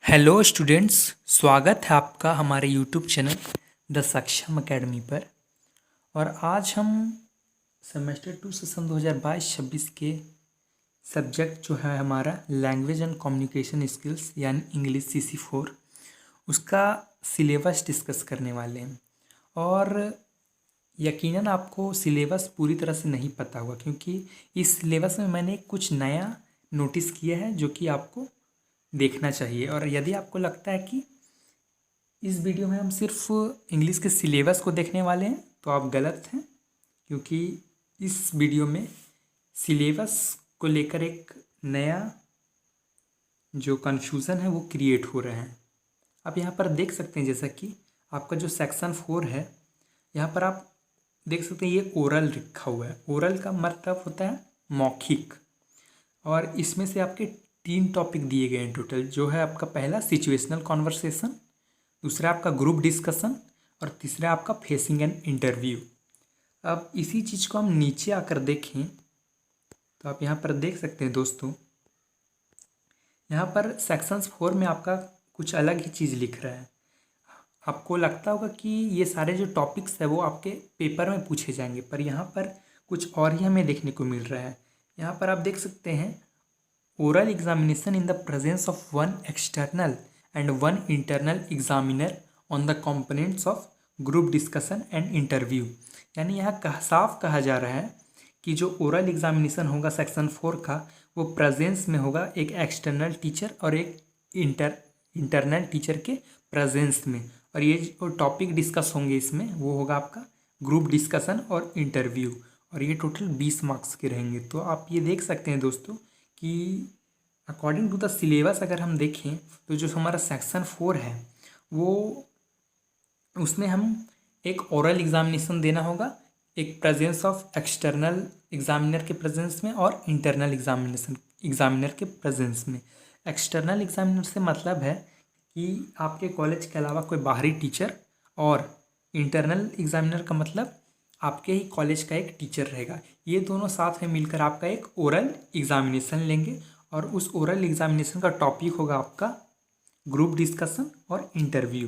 Hello students, स्वागत है आपका हमारे यूट्यूब चैनल द सक्षम एकेडमी पर। और आज हम सेमेस्टर 2 सेशन 2022-26 के सब्जेक्ट जो है हमारा लैंग्वेज एंड कम्युनिकेशन स्किल्स यानी इंग्लिश CC4 उसका सिलेबस डिस्कस करने वाले हैं। और यकीनन आपको सिलेबस पूरी तरह से नहीं पता होगा, क्योंकि इस सिलेबस में मैंने कुछ नया नोटिस किया है जो कि आपको देखना चाहिए। और यदि आपको लगता है कि इस वीडियो में हम सिर्फ इंग्लिश के सिलेबस को देखने वाले हैं तो आप गलत हैं, क्योंकि इस वीडियो में सिलेबस को लेकर एक नया जो कन्फ्यूज़न है वो क्रिएट हो रहा है। आप यहाँ पर देख सकते हैं, जैसा कि आपका जो सेक्शन 4 है यहाँ पर आप देख सकते हैं ये ओरल लिखा हुआ है। ओरल का मतलब होता है मौखिक, और इसमें से आपके 3 टॉपिक दिए गए हैं टोटल। जो है आपका पहला सिचुएशनल कॉन्वर्सेशन, दूसरा आपका ग्रुप डिस्कशन और तीसरा आपका फेसिंग एन इंटरव्यू। अब इसी चीज़ को हम नीचे आकर देखें तो आप यहाँ पर देख सकते हैं दोस्तों, यहाँ पर सेक्शंस 4 में आपका कुछ अलग ही चीज़ लिख रहा है। आपको लगता होगा कि ये सारे जो टॉपिक्स है वो आपके पेपर में पूछे जाएंगे, पर यहाँ पर कुछ और ही हमें देखने को मिल रहा है। यहाँ पर आप देख सकते हैं oral examination in the presence of one external and one internal examiner on the components of group discussion and interview। यानी यहाँ साफ कहा जा रहा है कि जो ओरल एग्जामिनेशन होगा सेक्शन 4 का वो प्रेजेंस में होगा एक एक्सटर्नल टीचर और एक इंटरनल टीचर के प्रेजेंस में। और ये जो टॉपिक डिस्कस होंगे इसमें वो होगा आपका ग्रुप डिस्कशन और इंटरव्यू, और ये टोटल 20 मार्क्स के रहेंगे। तो आप ये देख सकते हैं दोस्तों कि अकॉर्डिंग टू द सिलेबस अगर हम देखें तो जो हमारा सेक्शन 4 है वो उसमें हम एक ओरल एग्जामिनेशन देना होगा, एक प्रेजेंस ऑफ एक्सटर्नल एग्जामिनर के प्रेजेंस में और इंटरनल एग्जामिनर के प्रेजेंस में। एक्सटर्नल एग्जामिनर से मतलब है कि आपके कॉलेज के अलावा कोई बाहरी टीचर, और इंटरनल एग्जामिनर का मतलब आपके ही कॉलेज का एक टीचर रहेगा। ये दोनों साथ में मिलकर आपका एक ओरल एग्जामिनेशन लेंगे, और उस ओरल एग्जामिनेशन का टॉपिक होगा आपका ग्रुप डिस्कशन और इंटरव्यू।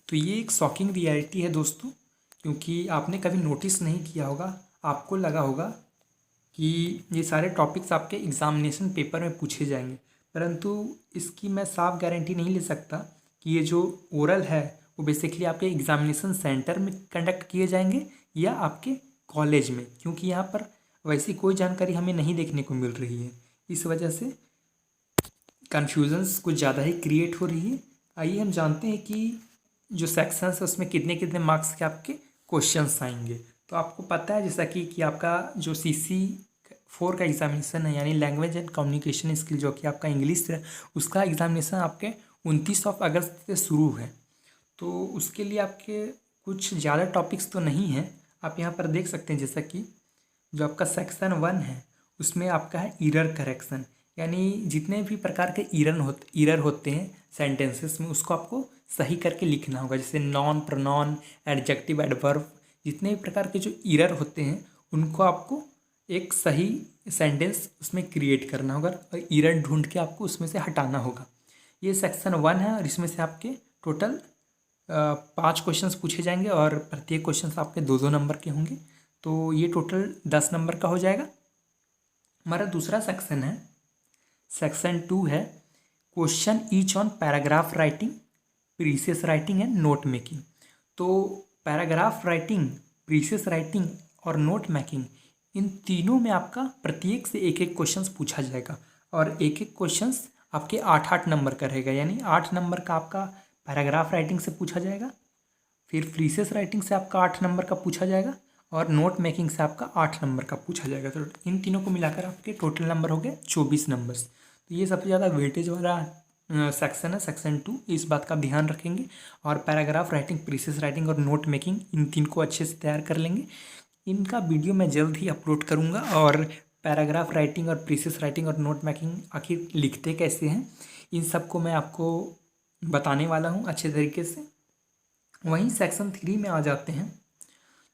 तो ये एक शॉकिंग रियलिटी है दोस्तों, क्योंकि आपने कभी नोटिस नहीं किया होगा, आपको लगा होगा कि ये सारे टॉपिक्स आपके एग्जामिनेशन पेपर में पूछे जाएंगे, परंतु इसकी मैं साफ गारंटी नहीं ले सकता कि ये जो ओरल है वो बेसिकली आपके एग्जामिनेशन सेंटर में कंडक्ट किए जाएंगे या आपके कॉलेज में, क्योंकि यहाँ पर वैसी कोई जानकारी हमें नहीं देखने को मिल रही है। इस वजह से कन्फ्यूजन्स कुछ ज़्यादा ही क्रिएट हो रही है। आइए हम जानते हैं कि जो सेक्शंस है उसमें कितने कितने मार्क्स के आपके क्वेश्चंस आएंगे। तो आपको पता है जैसा कि आपका जो CC4 का एग्जामिनेशन है यानी लैंग्वेज एंड कम्युनिकेशन स्किल, जो कि आपका इंग्लिश है, उसका एग्जामिनेशन आपके 29 अगस्त से शुरू है। तो उसके लिए आपके कुछ ज़्यादा टॉपिक्स तो नहीं हैं। आप यहाँ पर देख सकते हैं जैसा कि जो आपका सेक्शन 1 है उसमें आपका है ईरर करेक्शन, यानी जितने भी प्रकार के ईरर होते हैं सेंटेंसेस में उसको आपको सही करके लिखना होगा। जैसे नॉन, प्रोनाउन, एडजेक्टिव, एडवर्ब, जितने भी प्रकार के जो ईरर होते हैं उनको आपको एक सही सेंटेंस उसमें क्रिएट करना होगा और ईरर ढूंढ के आपको उसमें से हटाना होगा। ये सेक्शन 1 है और इसमें से आपके टोटल 5 क्वेश्चंस पूछे जाएंगे और प्रत्येक क्वेश्चन आपके 2-2 नंबर के होंगे। तो ये टोटल 10 नंबर का हो जाएगा। हमारा दूसरा सेक्शन है, सेक्शन 2 है question each on paragraph writing, precious writing and note making. तो पैराग्राफ राइटिंग, प्रीसियस राइटिंग और नोट मेकिंग, इन तीनों में आपका प्रत्येक से एक एक क्वेश्चन पूछा जाएगा और एक एक क्वेश्चन आपके 8-8 नंबर का रहेगा। यानी 8 नंबर का आपका पैराग्राफ राइटिंग से पूछा जाएगा, फिर प्रीसियस राइटिंग से आपका 8 नंबर का पूछा जाएगा और नोट मेकिंग से आपका 8 नंबर का पूछा जाएगा। तो इन तीनों को मिलाकर आपके टोटल नंबर हो गए 24 नंबर्स। तो ये सबसे ज़्यादा वेटेज वाला सेक्शन है, सेक्शन 2। इस बात का ध्यान रखेंगे और पैराग्राफ राइटिंग, प्रीसियस राइटिंग और नोट मेकिंग, इन 3 को अच्छे से तैयार कर लेंगे। इनका वीडियो मैं जल्द ही अपलोड करूँगा और पैराग्राफ राइटिंग और प्रीसियस राइटिंग और नोट मेकिंग आखिर लिखते कैसे हैं इन सब को मैं आपको बताने वाला हूँ अच्छे तरीके से। वहीं सेक्शन 3 में आ जाते हैं।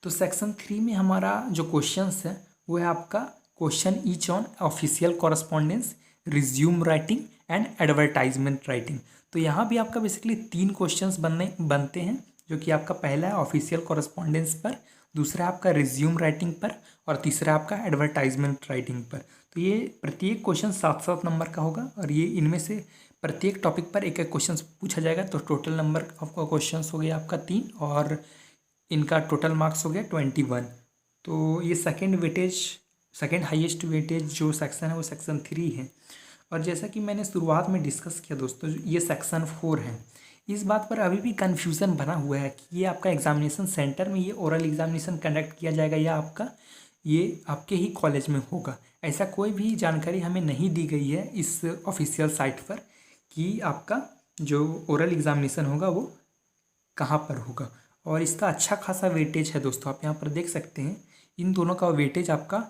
तो सेक्शन 3 में हमारा जो क्वेश्चंस है वो है आपका question each on official correspondence, resume writing and advertisement writing. तो यहाँ भी आपका बेसिकली 3 क्वेश्चंस बनते हैं, जो कि आपका पहला है ऑफिशियल कॉरेस्पॉन्डेंस पर, दूसरा आपका रिज्यूम राइटिंग पर, और तीसरा आपका एडवर्टाइजमेंट राइटिंग पर। तो ये प्रत्येक क्वेश्चन 7-7 नंबर का होगा, और ये इनमें से प्रत्येक टॉपिक पर एक एक क्वेश्चन पूछा जाएगा। तो टोटल नंबर ऑफ क्वेश्चन हो गया आपका 3, और इनका टोटल मार्क्स हो गया 21। तो ये सेकेंड हाईएस्ट वेटेज जो सेक्शन है वो सेक्शन 3 है। और जैसा कि मैंने शुरुआत में डिस्कस किया दोस्तों, ये सेक्शन 4 है। इस बात पर अभी भी कन्फ्यूज़न बना हुआ है कि ये आपका एग्जामिनेशन सेंटर में ये ओरल एग्जामिनेशन कंडक्ट किया जाएगा या ये आपके ही कॉलेज में होगा। ऐसा कोई भी जानकारी हमें नहीं दी गई है इस ऑफिशियल साइट पर कि आपका जो ओरल एग्जामिनेशन होगा वो कहाँ पर होगा। और इसका अच्छा खासा वेटेज है दोस्तों, आप यहाँ पर देख सकते हैं। इन दोनों का वेटेज आपका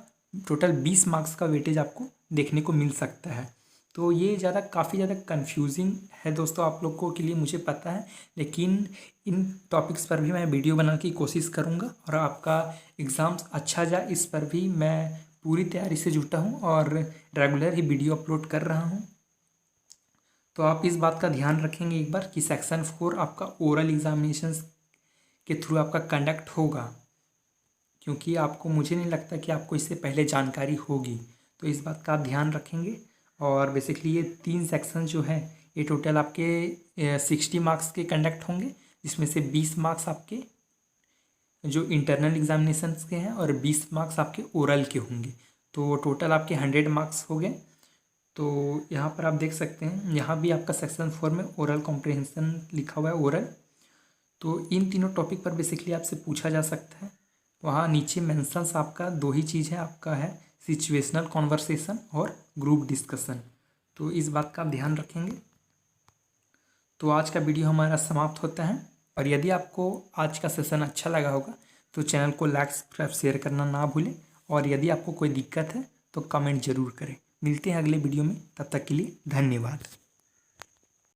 टोटल 20 मार्क्स का वेटेज आपको देखने को मिल सकता है। तो ये काफ़ी ज़्यादा कंफ्यूजिंग है दोस्तों आप लोगों के लिए, मुझे पता है, लेकिन इन टॉपिक्स पर भी मैं वीडियो बनाने की कोशिश करूँगा, और आपका एग्ज़ाम्स अच्छा जाए इस पर भी मैं पूरी तैयारी से जुटा हूँ और रेगुलर ही वीडियो अपलोड कर रहा हूँ। तो आप इस बात का ध्यान रखेंगे एक बार कि सेक्शन 4 आपका ओरल एग्जामिनेशंस के थ्रू आपका कंडक्ट होगा, क्योंकि मुझे नहीं लगता कि आपको इससे पहले जानकारी होगी। तो इस बात का आप ध्यान रखेंगे। और बेसिकली ये 3 सेक्शन जो है ये टोटल आपके 60 मार्क्स के कंडक्ट होंगे, जिसमें से 20 मार्क्स आपके जो इंटरनल एग्जामिनेशंस के हैं और 20 मार्क्स आपके ओरल के होंगे। तो टोटल आपके 100 मार्क्स हो गए। तो यहाँ पर आप देख सकते हैं, यहाँ भी आपका सेक्शन 4 में ओरल कॉम्प्रिहेंशन लिखा हुआ है, ओरल। तो इन तीनों टॉपिक पर बेसिकली आपसे पूछा जा सकता है। वहाँ नीचे मेंशंस आपका 2 ही चीज़ है, आपका है सिचुएशनल कॉन्वर्सेशन और ग्रुप डिस्कशन। तो इस बात का आप ध्यान रखेंगे। तो आज का वीडियो हमारा समाप्त होता है, और यदि आपको आज का सेशन अच्छा लगा होगा तो चैनल को लाइक सब्सक्राइब शेयर करना ना भूलें, और यदि आपको कोई दिक्कत है तो कमेंट ज़रूर करें। मिलते हैं अगले वीडियो में, तब तक के लिए धन्यवाद।